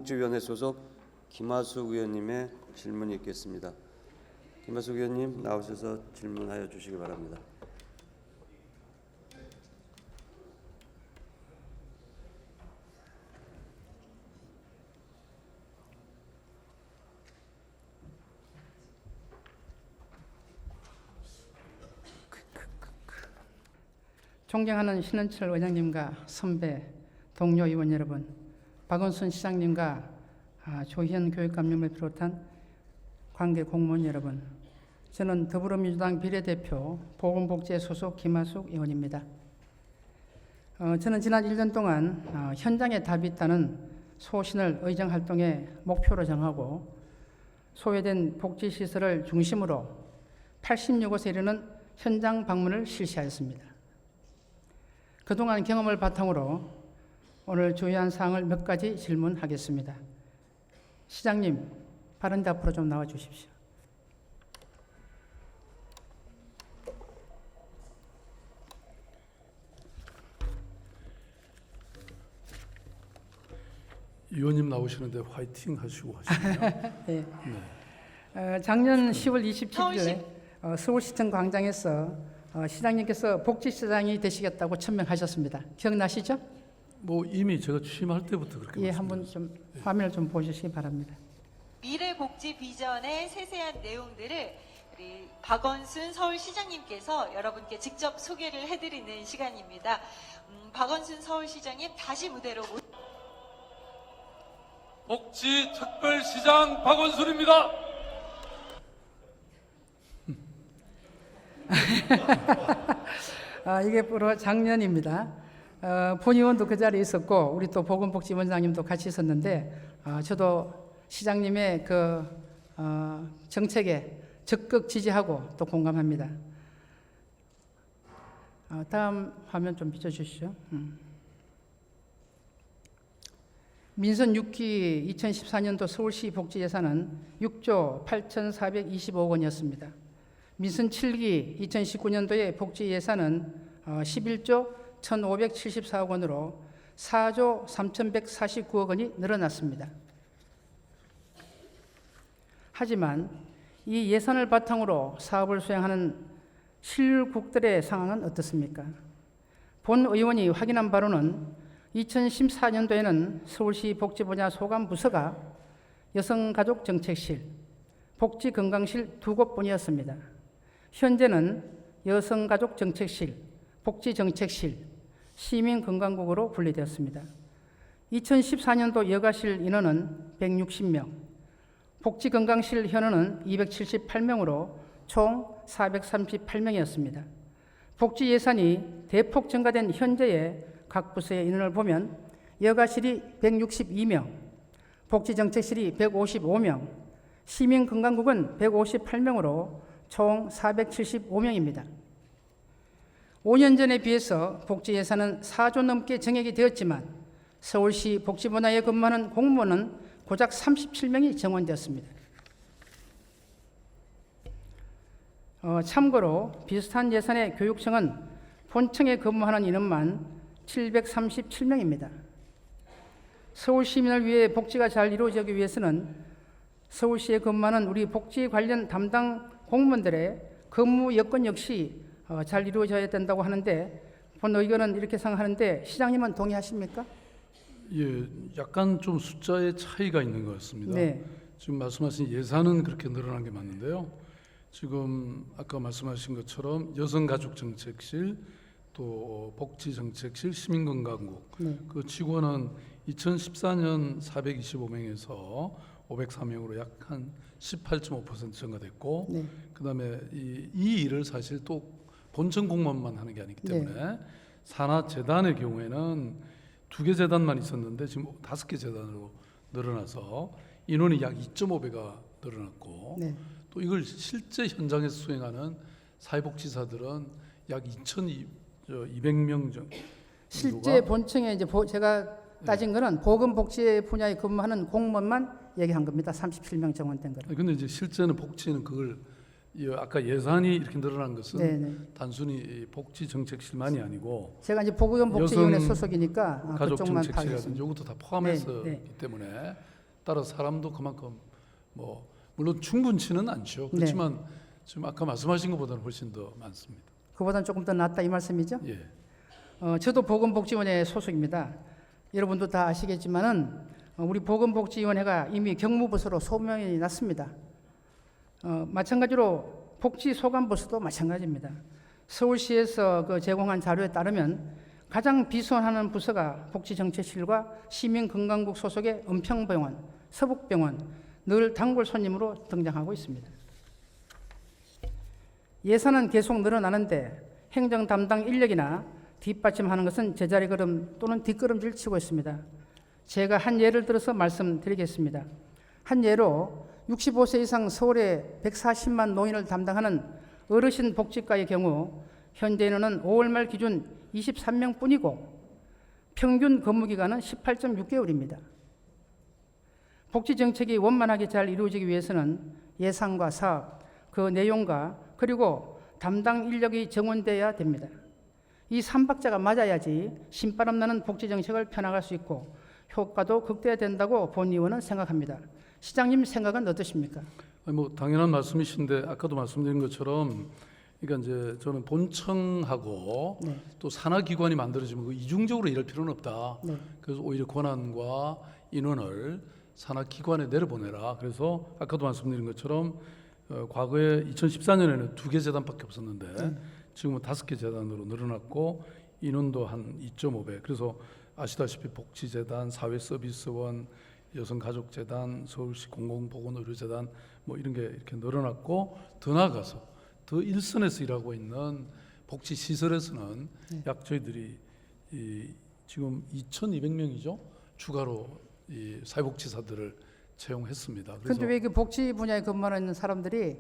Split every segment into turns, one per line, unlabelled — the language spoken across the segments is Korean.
보건복지위원회 소속 김하숙 의원님의 질문이 있겠습니다. 김하숙 의원님 나오셔서 질문하여 주시기 바랍니다.
존경하는 신은철 의장님과 선배, 동료 의원 여러분, 박원순 시장님과 조희연 교육감님을 비롯한 관계 공무원 여러분, 저는 더불어민주당 비례대표 보건복지회 소속 김하숙 의원입니다. 저는 지난 1년 동안 현장에 답이 있다는 소신을 의정활동의 목표로 정하고 소외된 복지시설을 중심으로 86곳에 이르는 현장 방문을 실시하였습니다. 그동안 경험을 바탕으로 오늘 주요한 사항을 몇 가지 질문하겠습니다. 시장님, 바른데 앞으로 좀 나와 주십시오.
의원님 나오시는데 화이팅 하시고 하시네요.
네. 네. 작년 10월 27일에 서울시청 광장에서 시장님께서 복지시장이 되시겠다고 천명하셨습니다. 기억나시죠?
뭐 이미 제가 취임할 때부터 그렇게
예, 한번 좀 화면을 좀 보시기 바랍니다.
미래 복지 비전의 세세한 내용들을 우리 박원순 서울시장님께서 여러분께 직접 소개를 해드리는 시간입니다. 박원순 서울시장님 다시 무대로
복지 특별시장 박원순입니다.
이게 바로 작년입니다. 본 의원도 그 자리에 있었고 우리 또 보건복지원장님도 같이 있었는데 저도 시장님의 그 정책에 적극 지지하고 또 공감합니다. 다음 화면 좀 비춰주시죠. 민선 6기 2014년도 서울시 복지 예산은 6조 8,425억 원이었습니다. 민선 7기 2019년도의 복지 예산은 11조 1,574억 원으로 4조 3,149억 원이 늘어났습니다. 하지만 이 예산을 바탕으로 사업을 수행하는 실국들의 상황은 어떻습니까? 본 의원이 확인한 바로는 2014년도에는 서울시 복지 분야 소관 부서가 여성가족정책실, 복지건강실 2곳뿐이었습니다. 현재는 여성가족정책실, 복지정책실, 시민건강국으로 분리되었습니다. 2014년도 여가실 인원은 160명, 복지건강실 현원은 278명으로 총 438명이었습니다. 복지 예산이 대폭 증가된 현재의 각 부서의 인원을 보면 여가실이 162명, 복지정책실이 155명, 시민건강국은 158명으로 총 475명입니다. 5년 전에 비해서 복지 예산은 4조 넘게 증액이 되었지만 서울시 복지분야에 근무하는 공무원은 고작 37명이 정원되었습니다. 참고로 비슷한 예산의 교육청은 본청에 근무하는 인원만 737명입니다. 서울 시민을 위해 복지가 잘 이루어지기 위해서는 서울시에 근무하는 우리 복지 관련 담당 공무원들의 근무 여건 역시 잘 이루어져야 된다고 하는데 본 의견은 이렇게 생각하는데 시장님은 동의하십니까?
예, 약간 좀 숫자의 차이가 있는 것 같습니다.
네.
지금 말씀하신 예산은 그렇게 늘어난 게 맞는데요. 지금 아까 말씀하신 것처럼 여성가족정책실, 또 복지정책실, 시민건강국
네.
그 직원은 2014년 425명에서 503명으로 약 한 18.5% 증가됐고,
네.
그다음에 이 일을 사실 또 본청 공무원만 하는 게 아니기 때문에 산하재단의 경우에는 2개 재단만 있었는데 지금 5개 재단으로 늘어나서 인원이 약 2.5배가 늘어났고,
네.
또 이걸 실제 현장에서 수행하는 사회복지사들은 약 2,200명 정도.
실제 본청에 이제 제가 따진 거는 보건복지 분야에 근무하는 공무원만 얘기한 겁니다. 37명 정원된 거를.
근데 이제 실제는 복지는 그걸 아까 예산이 이렇게 늘어난 것은
네네.
단순히 복지 정책실만이 아니고
제가 이제 보건복지위원회 소속이니까
가족
그쪽만
정책실이라든지
파악했습니다.
이것도 다 포함해서
네, 네.
있기 때문에 따라 사람도 그만큼 뭐 물론 충분치는 않죠. 그렇지만 지금 아까 말씀하신 것보다는 훨씬 더 많습니다.
그보다는 조금 더 낫다 이 말씀이죠?
예.
저도 보건복지위원회 소속입니다. 여러분도 다 아시겠지만은 우리 보건복지위원회가 이미 경무부서로 소명이 났습니다. 마찬가지로 복지소관부서도 마찬가지입니다. 서울시에서 그 제공한 자료에 따르면 가장 비선하는 부서가 복지정책실과 시민건강국 소속의 은평병원, 서북병원, 늘 단골 손님으로 등장하고 있습니다. 예산은 계속 늘어나는데 행정 담당 인력이나 뒷받침하는 것은 제자리 걸음 또는 뒷걸음질 치고 있습니다. 제가 한 예를 들어서 말씀드리겠습니다. 한 예로 65세 이상 서울의 140만 노인을 담당하는 어르신 복지과의 경우 현재 인원은 5월 말 기준 23명 뿐이고 평균 근무기간은 18.6개월입니다. 복지정책이 원만하게 잘 이루어지기 위해서는 예산과 사업, 그 내용과 그리고 담당 인력이 정원되어야 됩니다. 이 3박자가 맞아야지 신바람 나는 복지정책을 펴나갈 수 있고 효과도 극대화된다고 본 의원은 생각합니다. 시장님 생각은 어떠십니까?
뭐 당연한 말씀이신데 아까도 말씀드린 것처럼 그러니까 이제 저는 본청하고 또 산하기관이 만들어지면 그 이중적으로 일할 필요는 없다. 그래서 오히려 권한과 인원을 산하기관에 내려보내라. 그래서 아까도 말씀드린 것처럼 과거에 2014년에는 2개 재단밖에 없었는데 지금은 5개 재단으로 늘어났고 인원도 한 2.5배. 그래서 아시다시피 복지재단, 사회서비스원, 여성가족재단, 서울시 공공보건의료재단 뭐 이런 게 이렇게 늘어났고 더 나아가서 더 일선에서 일하고 있는 복지시설에서는 약 저희들이 지금 2,200명이죠 추가로 이 사회복지사들을 채용했습니다.
그런데 왜 그 복지 분야에 근무하는 사람들이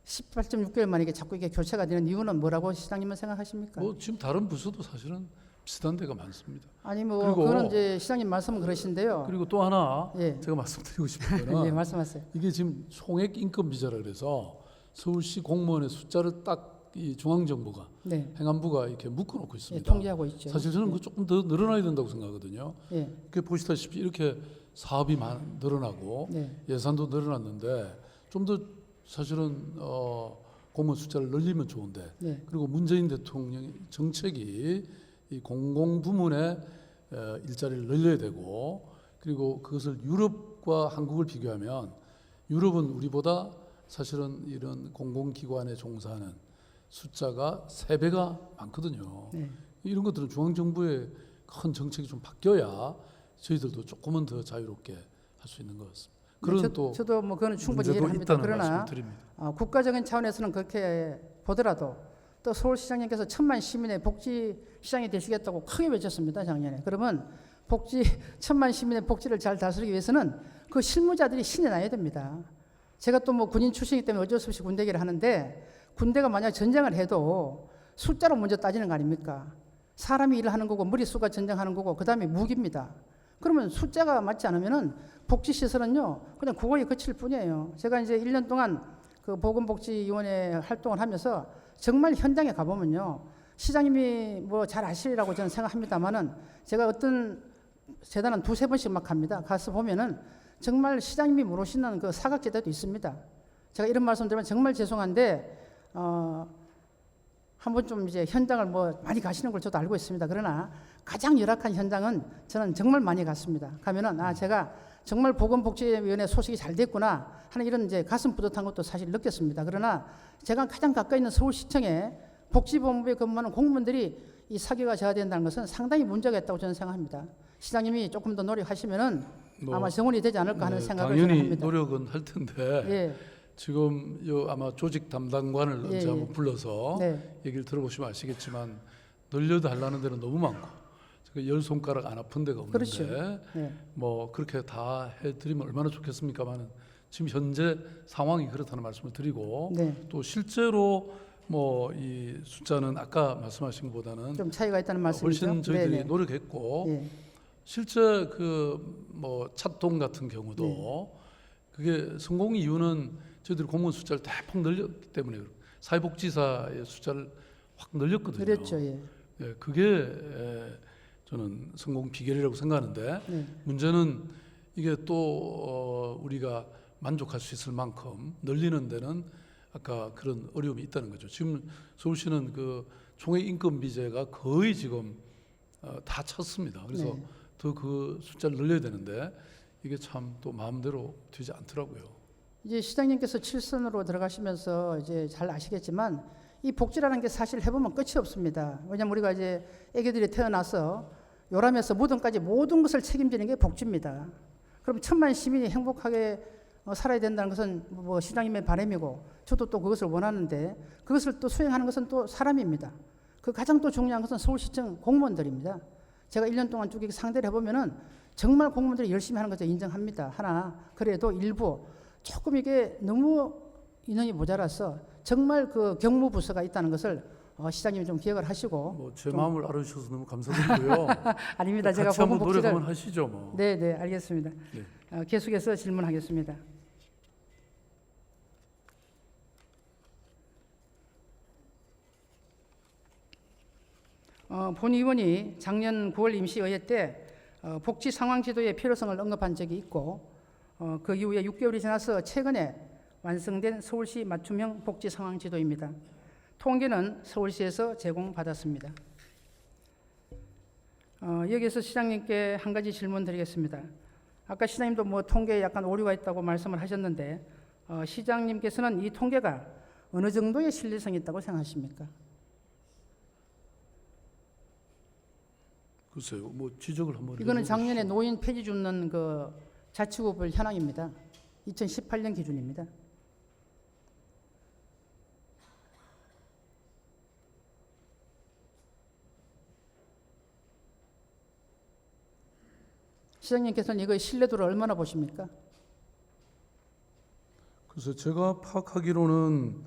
18.6개월 만에 이게 자꾸 이게 교체가 되는 이유는 뭐라고 시장님은 생각하십니까?
뭐 지금 다른 부서도 사실은 비슷한 데가 많습니다.
아니 뭐
그리고
그거는 이제 시장님 말씀은 그러신데요.
그리고 또 하나
예.
제가 말씀드리고 싶은 거는
네, 말씀하세요.
이게 지금 총액 인건 비자라 그래서 서울시 공무원의 숫자를 딱 이 중앙정부가
네.
행안부가 이렇게 묶어놓고
예,
있습니다.
통제하고 있죠.
사실 저는 그 조금 더 늘어나야 된다고 생각하거든요.
예.
이렇게 보시다시피 이렇게 사업이 늘어나고
네.
예산도 늘어났는데 좀 더 사실은 공무원 숫자를 늘리면 좋은데
네.
그리고 문재인 대통령의 정책이 이 공공부문의 일자리를 늘려야 되고 그리고 그것을 유럽과 한국을 비교하면 유럽은 우리보다 사실은 이런 공공기관에 종사하는 숫자가 3배가 많거든요.
네.
이런 것들은 중앙정부의 큰 정책이 좀 바뀌어야 저희들도 조금은 더 자유롭게 할 수 있는 것 같습니다. 그런 또
저도 뭐 그거는 충분히
문제도
이해를 합니다.
있다는
그러나
말씀을 드립니다.
국가적인 차원에서는 그렇게 보더라도 또 서울시장님께서 1,000만 시민의 복지시장이 되시겠다고 크게 외쳤습니다. 작년에. 그러면 1,000만 시민의 복지를 잘 다스리기 위해서는 그 실무자들이 신이 나야 됩니다. 제가 또 뭐 군인 출신이기 때문에 어쩔 수 없이 군대 얘기를 하는데 군대가 만약 전쟁을 해도 숫자로 먼저 따지는 거 아닙니까? 사람이 일을 하는 거고 머릿수가 전쟁하는 거고 그 다음에 무기입니다. 그러면 숫자가 맞지 않으면은 복지시설은요 그냥 그거에 그칠 뿐이에요. 제가 이제 1년 동안 그 보건복지위원회 활동을 하면서 정말 현장에 가보면요 시장님이 뭐 잘 아시리라고 저는 생각합니다만은 제가 어떤 재단은 2-3번씩 막 갑니다. 가서 보면은 정말 시장님이 모르시는 그 사각지대도 있습니다. 제가 이런 말씀드리면 정말 죄송한데 한번 좀 이제 현장을 뭐 많이 가시는 걸 저도 알고 있습니다. 그러나 가장 열악한 현장은 저는 정말 많이 갔습니다. 가면은 제가 정말 보건복지위원회 소식이 잘 됐구나 하는 이런 이제 가슴 뿌듯한 것도 사실 느꼈습니다. 그러나 제가 가장 가까이 있는 서울시청에 복지본부에 근무하는 공무원들이 이 사교가 저하된다는 것은 상당히 문제가 있다고 저는 생각합니다. 시장님이 조금 더 노력하시면은 아마 정원이 되지 않을까 하는 생각을
당연히
합니다.
노력은 할 텐데
예.
지금 아마 조직 담당관을 언제
예.
한번 불러서
네.
얘기를 들어보시면 아시겠지만 늘려달라는 데는 너무 많고 열 손가락 안 아픈 데가 없는데
그렇죠. 네.
뭐 그렇게 다 해드리면 얼마나 좋겠습니까만은 지금 현재 상황이 그렇다는 말씀을 드리고
네.
또 실제로 뭐 이 숫자는 아까 말씀하신 것보다는
좀 차이가 있다는 말씀이죠.
훨씬 저희들이
네네.
노력했고
예.
실제 그 뭐 찻동 같은 경우도
네.
그게 성공 이유는 저희들이 공무원 숫자를 대폭 늘렸기 때문에 사회복지사의 숫자를 확 늘렸거든요.
그렇죠. 예.
예, 그게 저는 성공 비결이라고 생각하는데
네.
문제는 이게 또 우리가 만족할 수 있을 만큼 늘리는 데는 아까 그런 어려움이 있다는 거죠. 지금 서울시는 그 총액 인건 비제가 거의 지금 다 찼습니다. 그래서
네.
더 그 숫자를 늘려야 되는데 이게 참 또 마음대로 되지 않더라고요.
이제 시장님께서 7선으로 들어가시면서 이제 잘 아시겠지만 이 복지라는 게 사실 해보면 끝이 없습니다. 왜냐하면 우리가 이제 애기들이 태어나서 요람에서 무덤까지 모든 것을 책임지는 게 복지입니다. 그럼 천만 시민이 행복하게 살아야 된다는 것은 뭐 시장님의 바람이고 저도 또 그것을 원하는데 그것을 또 수행하는 것은 또 사람입니다. 그 가장 또 중요한 것은 서울시청 공무원들입니다. 제가 1년 동안 쭉 상대를 해보면은 정말 공무원들이 열심히 하는 것을 인정합니다. 하나 그래도 일부 조금 이게 너무 인원이 모자라서 정말 그 경무부서가 있다는 것을 시장님이 좀 기억을 하시고
뭐 제 마음을 알아주셔서 너무 감사드리고요.
아닙니다. 제가
같이 한번 노력
보건복지를
한번 하시죠, 뭐.
네, 알겠습니다.
네.
계속해서 질문하겠습니다. 본 의원이 작년 9월 임시의회 때 복지 상황 지도의 필요성을 언급한 적이 있고 그 이후에 6개월이 지나서 최근에 완성된 서울시 맞춤형 복지 상황 지도입니다. 통계는 서울시에서 제공받았습니다. 여기서 시장님께 한 가지 질문 드리겠습니다. 아까 시장님도 뭐 통계에 약간 오류가 있다고 말씀을 하셨는데 시장님께서는 이 통계가 어느 정도의 신뢰성이 있다고 생각하십니까?
글쎄요, 뭐 지적을 한번.
이거는
해주십시오.
작년에 노인 폐지 주는 그 자치구별 현황입니다. 2018년 기준입니다. 시장님께서는 이거의 신뢰도를 얼마나 보십니까?
그래서 제가 파악하기로는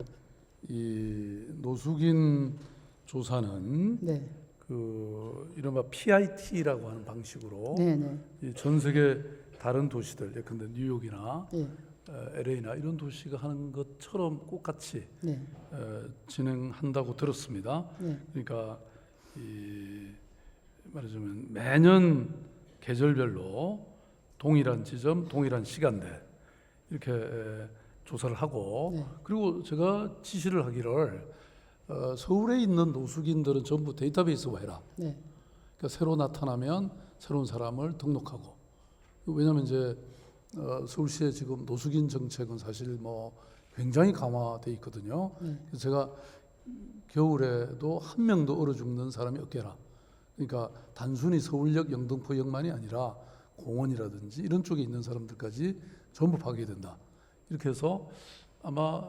이 노숙인 조사는
네,
그 이른바 PIT라고 하는 방식으로
네, 네,
이 전 세계 다른 도시들, 예컨대 뉴욕이나
예,
LA나 이런 도시가 하는 것처럼 똑같이
네,
진행한다고 들었습니다.
네,
그러니까 이 말하자면 매년 계절별로 동일한 지점, 동일한 시간대 이렇게 조사를 하고
네.
그리고 제가 지시를 하기를 서울에 있는 노숙인들은 전부 데이터베이스화 해라.
네,
그러니까 새로 나타나면 새로운 사람을 등록하고 왜냐하면 이제 서울시의 지금 노숙인 정책은 사실 뭐 굉장히 강화돼 있거든요.
네.
그래서 제가 겨울에도 한 명도 얼어 죽는 사람이 없게라. 그러니까 단순히 서울역, 영등포역만이 아니라 공원이라든지 이런 쪽에 있는 사람들까지 전부 파괴된다. 이렇게 해서 아마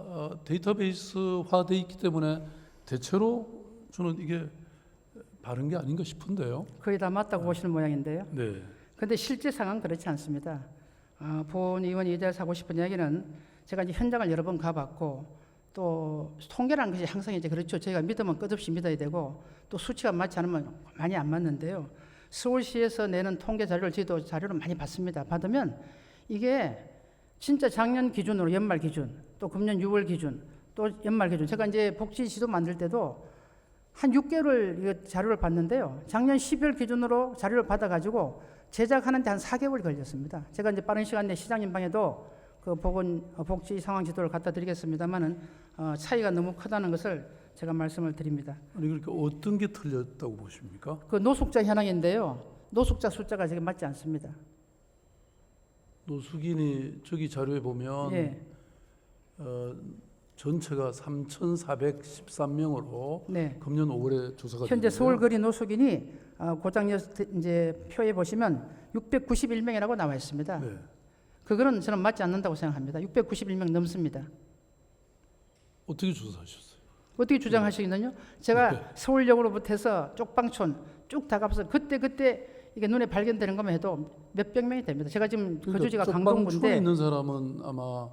데이터베이스화돼 있기 때문에 대체로 저는 이게 바른 게 아닌가 싶은데요.
거의 다 맞다고 보시는 모양인데요.
네.
그런데 실제 상황은 그렇지 않습니다. 본 의원이 이 자리에서 하고 싶은 이야기는 제가 이제 현장을 여러 번 가봤고 또 통계라는 것이 항상 이제 그렇죠. 저희가 믿으면 끝없이 믿어야 되고 또 수치가 맞지 않으면 많이 안 맞는데요. 서울시에서 내는 통계 자료를 저희도 자료를 많이 받습니다. 받으면 이게 진짜 작년 기준으로 연말 기준, 또 금년 6월 기준, 또 연말 기준. 제가 이제 복지 지도 만들 때도 한 6개월 이거 자료를 봤는데요. 작년 12월 기준으로 자료를 받아가지고 제작하는데 한 4개월 걸렸습니다. 제가 이제 빠른 시간 내에 시장님 방에도 그 복지 상황 지도를 갖다 드리겠습니다만은 차이가 너무 크다는 것을 제가 말씀을 드립니다.
아니 그러니까 어떤 게 틀렸다고 보십니까?
그 노숙자 현황인데요. 노숙자 숫자가 지금 맞지 않습니다.
노숙인이 저기 자료에 보면
예.
전체가 3,413명으로
네.
금년 5월에 조사가
현재
됐는데요.
서울 거리 노숙인이 고장 이제 표에 보시면 691명이라고 나와 있습니다.
네.
그거는 저는 맞지 않는다고 생각합니다. 691명 넘습니다.
어떻게 조사하셨어요?
어떻게 주장하시겠느냐? 제가 서울역으로부터 해서 쪽방촌 쭉 다 가봐서 그때 이게 눈에 발견되는 것만 해도 몇백 명이 됩니다. 제가 지금 거주지가
쪽방촌에
강동구인데
있는 사람은 아마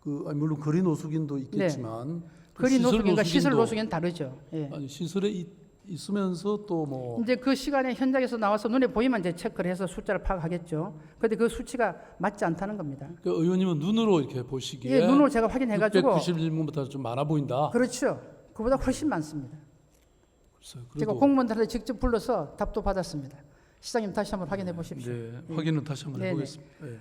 물론 거리 노숙인도 있겠지만 그
거리 노숙인과 시설
노숙인도-
노숙인은 다르죠. 예.
아니 시설에 있으면서 또 뭐
이제 그 시간에 현장에서 나와서 눈에 보이면 이제 체크를 해서 숫자를 파악하겠죠. 그런데 그 수치가 맞지 않다는 겁니다.
그 의원님은 눈으로 이렇게 보시기에
예, 눈으로 제가 확인해가지고
691명보다 좀 많아 보인다.
그렇죠. 그보다 훨씬 많습니다.
글쎄요,
제가
그래도
공무원들한테 직접 불러서 답도 받았습니다. 시장님 다시 한번 확인해 보십시오.
네, 확인은 다시 한번
네네.
해보겠습니다. 네.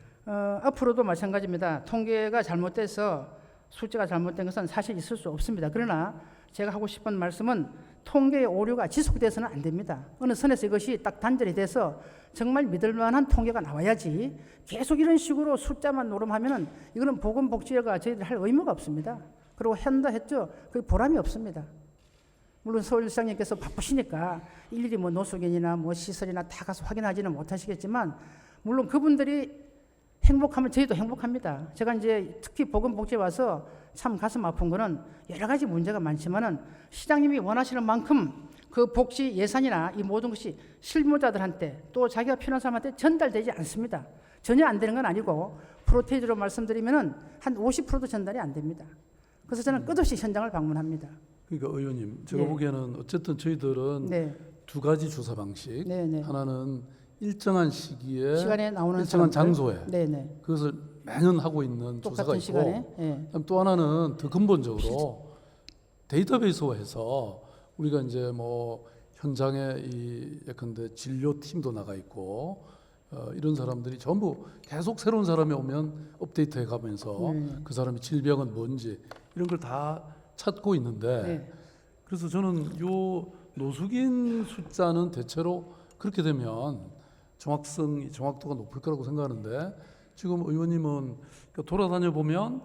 앞으로도 마찬가지입니다. 통계가 잘못돼서 숫자가 잘못된 것은 사실 있을 수 없습니다. 그러나 제가 하고 싶은 말씀은 통계의 오류가 지속돼서는 안 됩니다. 어느 선에서 이것이 딱 단절이 돼서 정말 믿을 만한 통계가 나와야지 계속 이런 식으로 숫자만 노름하면은 이거는 보건복지가 저희들이 할 의무가 없습니다. 그리고 한다 했죠. 그 보람이 없습니다. 물론 서울시장님께서 바쁘시니까 일일이 뭐 노숙인이나 뭐 시설이나 다 가서 확인하지는 못하시겠지만 물론 그분들이 행복하면 저희도 행복합니다. 제가 이제 특히 보건복지에 와서 참 가슴 아픈 거는 여러 가지 문제가 많지만은 시장님이 원하시는 만큼 그 복지 예산이나 이 모든 것이 실무자들한테 또 자기가 필요한 사람한테 전달되지 않습니다. 전혀 안 되는 건 아니고 프로테이지로 말씀드리면은 한 50%도 전달이 안 됩니다. 그래서 저는 끝없이 현장을 방문합니다.
그러니까 의원님, 제가
네.
보기에는 어쨌든 저희들은
네,
두 가지 조사 방식.
네, 네.
하나는 일정한 시기에
시간에 나오는
일정한
사람들.
장소에
네, 네.
그것을 매년 하고 있는 조사가
똑같은
있고,
시간에. 네.
그다음 또 하나는 더 근본적으로 데이터베이스화해서 우리가 이제 뭐 현장에 이 예컨대 진료 팀도 나가 있고 이런 사람들이 전부 계속 새로운 사람이 오면 업데이트해 가면서 그 사람의 질병은 뭔지 이런 걸 다 찾고 있는데
네.
그래서 저는 요 노숙인 숫자는 대체로 그렇게 되면 정확도가 높을 거라고 생각하는데 지금 의원님은 돌아다녀 보면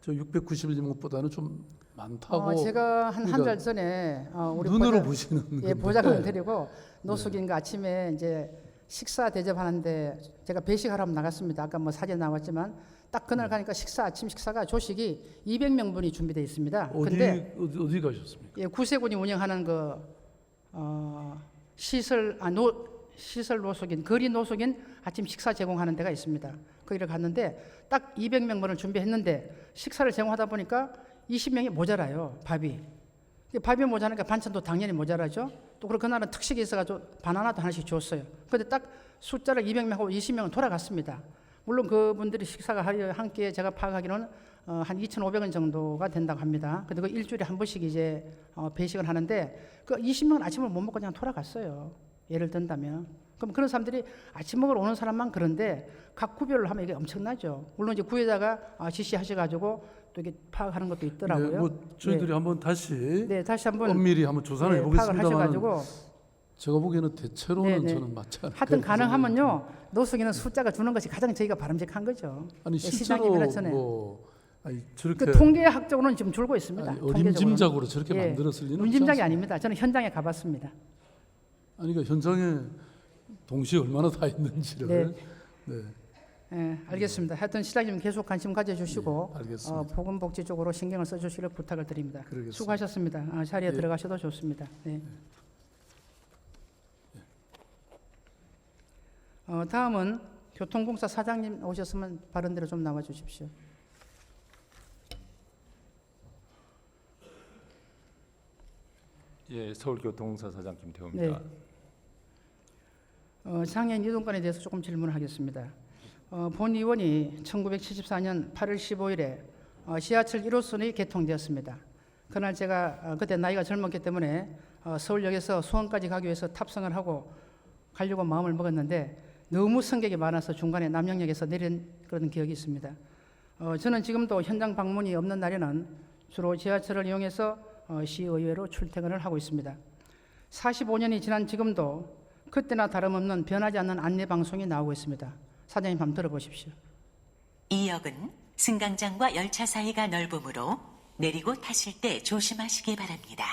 저 691명보다는 좀 많다고
제가 한 달
그러니까
전에 우리
눈으로 보시는 건데.
보장을 드리고 노숙인과 아침에 이제 식사 대접하는데 제가 배식하러 나갔습니다. 아까 뭐 사진 나왔지만 딱 그날 가니까 아침 식사가 조식이 200명분이 준비되어 있습니다. 근데
어디 가셨습니까?
구세군이 운영하는 그 시설 노숙인 거리 노숙인 아침 식사 제공하는 데가 있습니다. 거기를 갔는데 딱 200명분을 준비했는데 식사를 제공하다 보니까 20명이 모자라요. 밥이 모자라니까 반찬도 당연히 모자라죠. 또 그리고 그날은 특식이 있어가지고 바나나도 하나씩 줬어요. 근데 딱 숫자를 200명하고 20명은 돌아갔습니다. 물론 그분들이 식사가 한 끼에 제가 파악하기로는 한 2,500원 정도가 된다고 합니다. 근데 그 일주일에 한 번씩 이제 배식을 하는데 그 20명은 아침을 못 먹고 그냥 돌아갔어요. 예를 든다면. 그럼 그런 사람들이 아침 먹으러 오는 사람만 그런데 각 구별을 하면 이게 엄청나죠. 물론 이제 구에다가 지시하셔가지고 또 이게 파악하는 것도 있더라고요.
네, 뭐 저희들이 한번 다시
다시 한번
엄밀히 한번 조사를
파악을
해보겠습니다만
하셔가지고
제가 보기에는 대체로는
네.
저는 맞지 않을까.
하여튼 가능하면요 노숙인은 숫자가 주는 것이 가장 저희가 바람직한 거죠.
아니 실제로
시장님이나 전에
저렇게
그 통계학적으로는 지금 줄고 있습니다.
아니,
통계적으로는.
어림짐작으로 저렇게 만들었을 리는 없지
어림짐작이
않습니까?
아닙니다. 저는 현장에 가봤습니다.
아니 그러니까 현장에 동시에 얼마나 다 있는지를
알겠습니다. 하여튼 시장님 계속 관심 가져주시고
알겠습니다.
보건복지 쪽으로 신경을 써주시길 부탁을 드립니다.
그러겠습니다.
수고하셨습니다. 자리에 들어가셔도 좋습니다. 네. 다음은 교통공사 사장님 오셨으면 바른 대로 좀 나와 주십시오.
예, 서울교통공사 사장 김태호입니다.
장애인 이동권에 대해서 조금 질문을 하겠습니다. 본 의원이 1974년 8월 15일에 지하철 1호선이 개통되었습니다. 그날 제가 그때 나이가 젊었기 때문에 서울역에서 수원까지 가기 위해서 탑승을 하고 가려고 마음을 먹었는데 너무 승객이 많아서 중간에 남영역에서 내린 그런 기억이 있습니다. 저는 지금도 현장 방문이 없는 날에는 주로 지하철을 이용해서 시의회로 출퇴근을 하고 있습니다. 45년이 지난 지금도 그때나 다름없는 변하지 않는 안내 방송이 나오고 있습니다. 사장님 한번 들어보십시오.
이 역은 승강장과 열차 사이가 넓으므로 내리고 타실 때 조심하시기 바랍니다.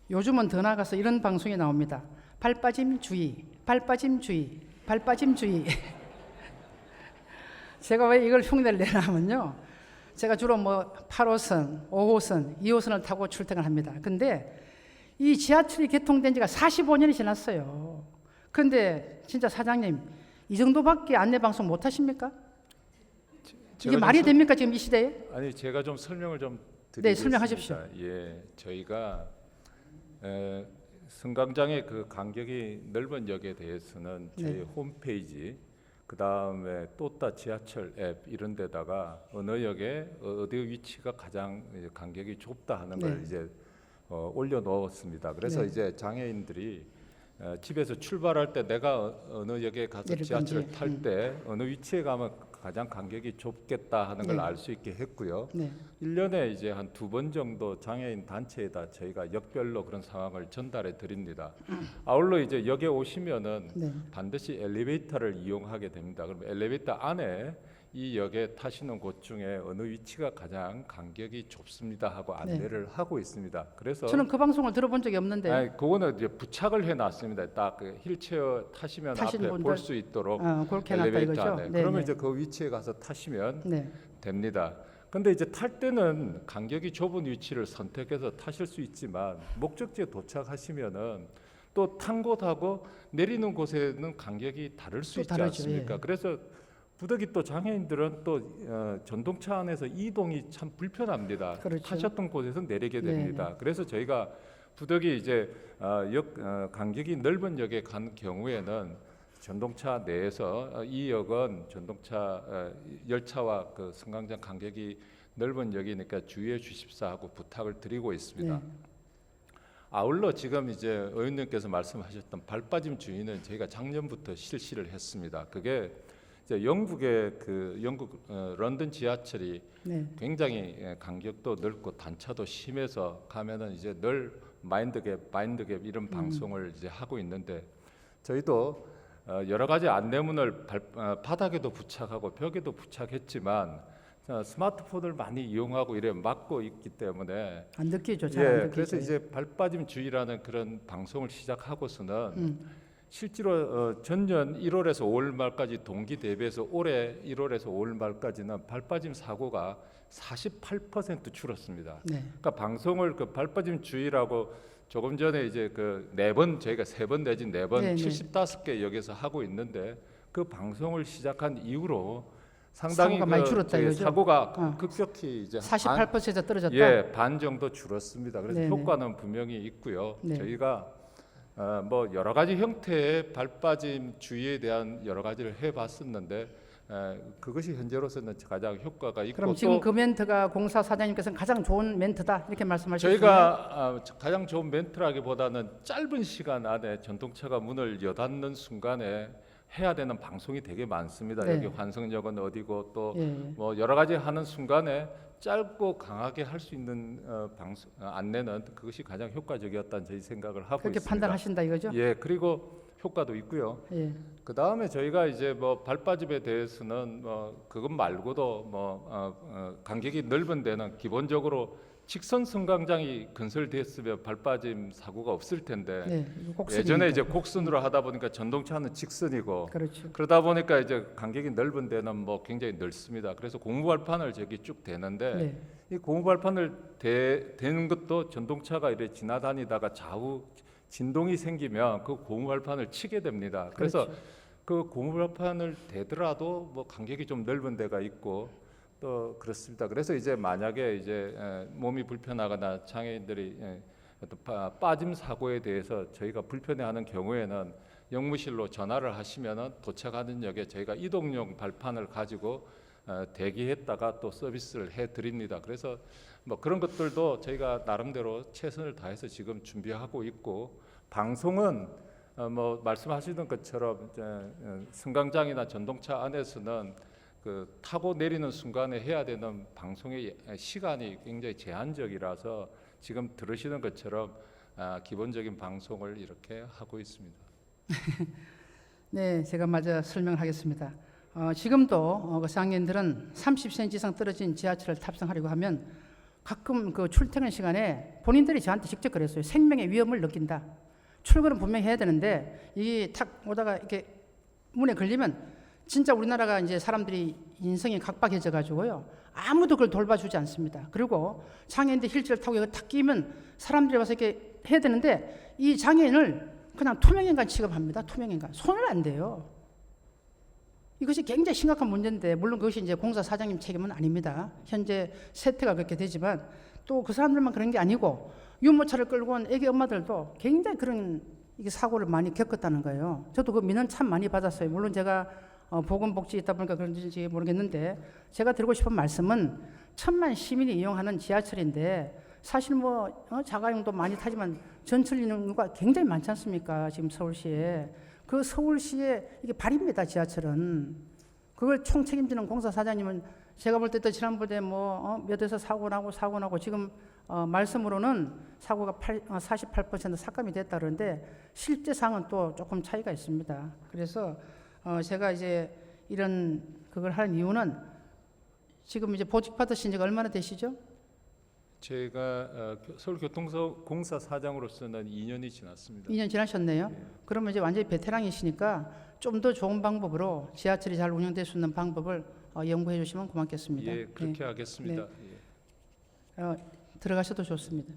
요즘은 더 나아가서 이런 방송이 나옵니다. 발빠짐 주의, 발빠짐 주의, 발빠짐 주의. 제가 왜 이걸 흉내를 내냐면요. 제가 주로 뭐 8호선, 5호선, 2호선을 타고 출퇴근을 합니다. 근데 이 지하철이 개통된 지가 45년이 지났어요. 근데 진짜 사장님, 이 정도밖에 안내 방송 못 하십니까? 이게 말이 됩니까 지금 이 시대에?
아니 제가 좀 설명을 좀 드리겠습니다.
네, 설명하십시오.
예, 저희가 승강장의 그 간격이 넓은 역에 대해서는 저희 홈페이지 그 다음에 또따 지하철 앱 이런 데다가 어느 역에 어디 위치가 가장 간격이 좁다 하는 걸 이제 올려놓았습니다. 그래서
네.
이제 장애인들이 집에서 출발할 때 내가 어느 역에 가서
내릴
지하철을
건지,
탈 때 어느 위치에 가면 가장 간격이 좁겠다 하는 걸
네.
알 수 있게 했고요.
네.
1년에 이제 한 2번 정도 장애인 단체에다 저희가 역별로 그런 상황을 전달해 드립니다. 아울러 이제 역에 오시면은
네.
반드시 엘리베이터를 이용하게 됩니다. 그럼 엘리베이터 안에 이 역에 타시는 곳 중에 어느 위치가 가장 간격이 좁습니다 하고 안내를 하고 있습니다. 그래서
저는 그 방송을 들어본 적이 없는데.
아니, 그거는 이제 부착을 해놨습니다. 딱 그 휠체어 타시면
타시는
앞에
분들,
볼 수 있도록
그렇게 해놨다
엘리베이터
이거죠?
안에.
네,
그러면
네.
이제 그 위치에 가서 타시면
네.
됩니다. 근데 이제 탈 때는 간격이 좁은 위치를 선택해서 타실 수 있지만 목적지에 도착하시면은 또 탄 곳하고 내리는 곳에는 간격이 다를 수
또
있지
다르죠,
않습니까?
예.
그래서 부득이 또 장애인들은 또 전동차 안에서 이동이 참 불편합니다.
그렇죠.
타셨던 곳에서 내리게
네,
됩니다. 그래서 저희가 부득이 이제 간격이 넓은 역에 간 경우에는 전동차 내에서 이 역은 전동차 열차와 그 승강장 간격이 넓은 역이니까 주의해 주십사 하고 부탁을 드리고 있습니다.
네.
아울러 지금 이제 의원님께서 말씀하셨던 발빠짐 주의는 저희가 작년부터 실시를 했습니다. 그게 이제 영국의 그 영국 런던 지하철이
네.
굉장히 간격도 넓고 단차도 심해서 가면은 이제 늘 마인드갭 이런 방송을 이제 하고 있는데 저희도 여러 가지 안내문을 바닥에도 부착하고 벽에도 부착했지만 스마트폰을 많이 이용하고 이래 막고 있기 때문에
안 느끼죠. 잘 안 느끼죠.
그래서 이제 발빠짐 주의라는 그런 방송을 시작하고서는 실제로 전년 1월에서 5월 말까지 동기 대비해서 올해 1월에서 5월 말까지는 발빠짐 사고가 48% 줄었습니다.
네.
그러니까 방송을 그 발빠짐 주의라고 조금 전에 이제 그 4번 저희가 3번 내지 4번
네, 네.
75개 역에서 하고 있는데 그 방송을 시작한 이후로 상당히
사고가 많이 줄었다 이거죠?
사고가 급격히 이제
48% 떨어졌다.
반 정도 줄었습니다. 그래서
네네.
효과는 분명히 있고요.
네.
저희가 뭐 여러 가지 형태의 발빠짐 주의에 대한 여러 가지를 해봤었는데 그것이 현재로서는 가장 효과가 있고
그럼 지금 그 멘트가 공사 사장님께서는 가장 좋은 멘트다 이렇게 말씀하셨어요.
저희가 가장 좋은 멘트라기보다는 짧은 시간 안에 전동차가 문을 여닫는 순간에 해야 되는 방송이 되게 많습니다.
네.
여기 환승역은 어디고 또
예.
뭐 여러 가지 하는 순간에 짧고 강하게 할 수 있는 방송 안내는 그것이 가장 효과적이었다는 저희 생각을 하고
그렇게
있습니다.
판단하신다 이거죠?
예, 그리고 효과도 있고요.
예.
그 다음에 저희가 이제 뭐 발빠짐에 대해서는 뭐 그것 말고도 뭐 간격이 넓은 데는 기본적으로 직선 승강장이 건설됐으면 발빠짐 사고가 없을 텐데
네. 곡선이니까.
예전에 이제 곡선으로 하다 보니까 전동차는 직선이고
그렇죠.
그러다 보니까 이제 간격이 넓은 데는 뭐 굉장히 넓습니다. 그래서 고무발판을 저기 쭉 대는데
네.
이 고무발판을 대는 것도 전동차가 이렇게 지나다니다가 좌우 진동이 생기면 그 고무발판을 치게 됩니다. 그래서
그렇죠.
그 고무발판을 대더라도 뭐 간격이 좀 넓은 데가 있고 또 그렇습니다. 그래서 이제 만약에 이제 몸이 불편하거나 장애인들이 어떤 빠짐 사고에 대해서 저희가 불편해하는 경우에는 역무실로 전화를 하시면은 도착하는 역에 저희가 이동용 발판을 가지고 대기했다가 또 서비스를 해드립니다. 그래서 뭐 그런 것들도 저희가 나름대로 최선을 다해서 지금 준비하고 있고 방송은 뭐 말씀하시는 것처럼 이제 승강장이나 전동차 안에서는 그 타고 내리는 순간에 해야 되는 방송의 시간이 굉장히 제한적이라서 지금 들으시는 것처럼 기본적인 방송을 이렇게 하고 있습니다.
네, 제가 마저 설명하겠습니다. 지금도 그 장애인들은 30cm 이상 떨어진 지하철을 탑승하려고 하면 가끔 그 출퇴근 시간에 본인들이 저한테 직접 그랬어요. 생명의 위험을 느낀다. 출근은 분명히 해야 되는데 이게 탁 오다가 이렇게 문에 걸리면 진짜 우리나라가 이제 사람들이 인성이 각박해져 가지고요. 아무도 그걸 돌봐주지 않습니다. 그리고 장애인들 휠체어를 타고 이거 탁 끼면 사람들이 와서 이렇게 해야 되는데 이 장애인을 그냥 투명인간 취급합니다. 투명인간. 손을 안 대요. 이것이 굉장히 심각한 문제인데 물론 그것이 이제 공사 사장님 책임은 아닙니다. 현재 세태가 그렇게 되지만 또 그 사람들만 그런 게 아니고 유모차를 끌고 온 애기 엄마들도 굉장히 그런 이게 사고를 많이 겪었다는 거예요. 저도 그 민원 참 많이 받았어요. 물론 제가 보건복지 있다 보니까 그런지 모르겠는데 제가 드리고 싶은 말씀은 1,000만 시민이 이용하는 지하철인데 사실 뭐 자가용도 많이 타지만 전철 이용료가 굉장히 많지 않습니까? 지금 서울시에. 그 서울시의 이게 발입니다, 지하철은. 그걸 총 책임지는 공사 사장님은 제가 볼 때도 지난번에 몇 에서 사고 나고 지금 말씀으로는 사고가 48% 삭감이 됐다 그러는데 실제 상은 또 조금 차이가 있습니다. 그래서 제가 이제 이런 그걸 하는 이유는 지금 이제 보직 받으신 지가 얼마나 되시죠?
제가 서울교통공사 사장으로서는 2년이 지났습니다.
2년 지나셨네요.
예.
그러면 이제 완전히 베테랑이시니까 좀 더 좋은 방법으로 지하철이 잘 운영될 수 있는 방법을 연구해 주시면 고맙겠습니다.
예, 그렇게 하겠습니다. 예.
들어가셔도 좋습니다.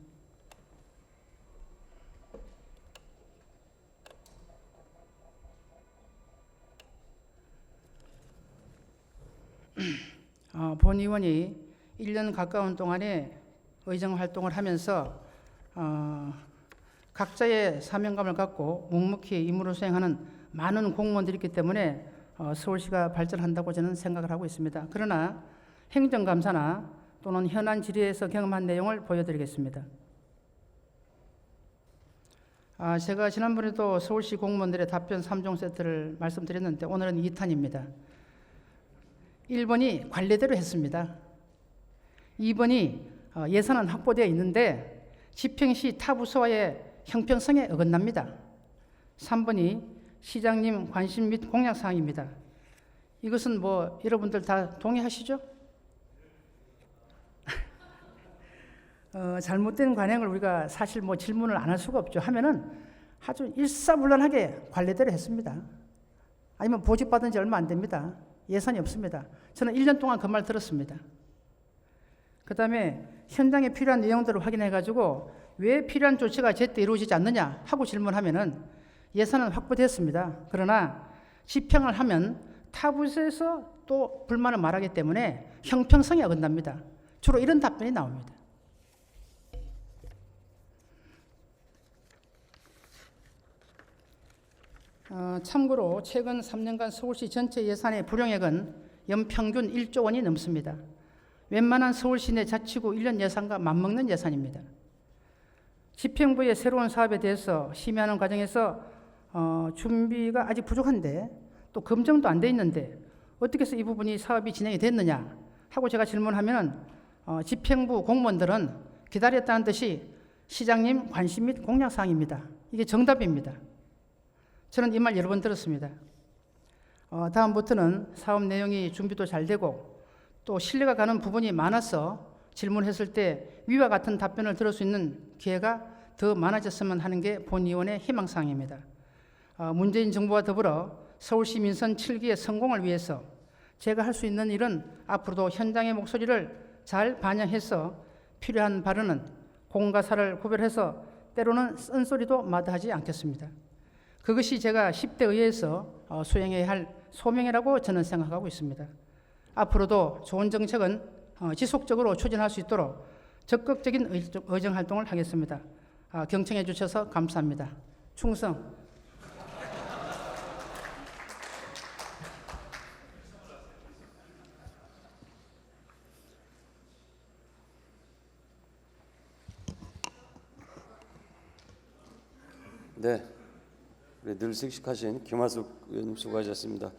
본 의원이 1년 가까운 동안에 의정 활동을 하면서 각자의 사명감을 갖고 묵묵히 임무를 수행하는 많은 공무원들이 있기 때문에 서울시가 발전한다고 저는 생각을 하고 있습니다. 그러나 행정감사나 또는 현안 질의에서 경험한 내용을 보여드리겠습니다. 제가 지난번에도 서울시 공무원들의 답변 3종 세트를 말씀드렸는데 오늘은 2탄입니다. 1번이 관례대로 했습니다. 2번이 예산은 확보되어 있는데 집행시 타 부서와의 형평성에 어긋납니다. 3번이 시장님 관심 및 공약사항입니다. 이것은 뭐 여러분들 다 동의하시죠? 잘못된 관행을 우리가 사실 뭐 질문을 안 할 수가 없죠. 하면은 아주 일사불란하게 관례대로 했습니다. 아니면 보직받은 지 얼마 안 됩니다. 예산이 없습니다. 저는 1년 동안 그 말 들었습니다. 그 다음에 현장에 필요한 내용들을 확인해가지고 왜 필요한 조치가 제때 이루어지지 않느냐 하고 질문하면은 예산은 확보됐습니다. 그러나 집행을 하면 타 부서에서 또 불만을 말하기 때문에 형평성에 어긋납니다. 주로 이런 답변이 나옵니다. 참고로 최근 3년간 서울시 전체 예산의 불용액은 연평균 1조 원이 넘습니다. 웬만한 서울시 내 자치구 1년 예산과 맞먹는 예산입니다. 집행부의 새로운 사업에 대해서 심의하는 과정에서 준비가 아직 부족한데 또 검증도 안 돼 있는데 어떻게 해서 이 부분이 사업이 진행이 됐느냐 하고 제가 질문하면 집행부 공무원들은 기다렸다는 듯이 시장님 관심 및 공약사항입니다. 이게 정답입니다. 저는 이 말 여러 번 들었습니다. 다음부터는 사업 내용이 준비도 잘 되고 또 신뢰가 가는 부분이 많아서 질문했을 때 위와 같은 답변을 들을 수 있는 기회가 더 많아졌으면 하는 게 본 의원의 희망사항입니다. 문재인 정부와 더불어 서울시 민선 7기의 성공을 위해서 제가 할 수 있는 일은 앞으로도 현장의 목소리를 잘 반영해서 필요한 발언은 공과 사를 구별해서 때로는 쓴소리도 마다하지 않겠습니다. 그것이 제가 10대 의회에서 수행해야 할 소명이라고 저는 생각하고 있습니다. 앞으로도 좋은 정책은 지속적으로 추진할 수 있도록 적극적인 의정 활동을 하겠습니다. 경청해 주셔서 감사합니다. 충성.
네, 늘 씩씩하신 김하숙 의원님 수고하셨습니다.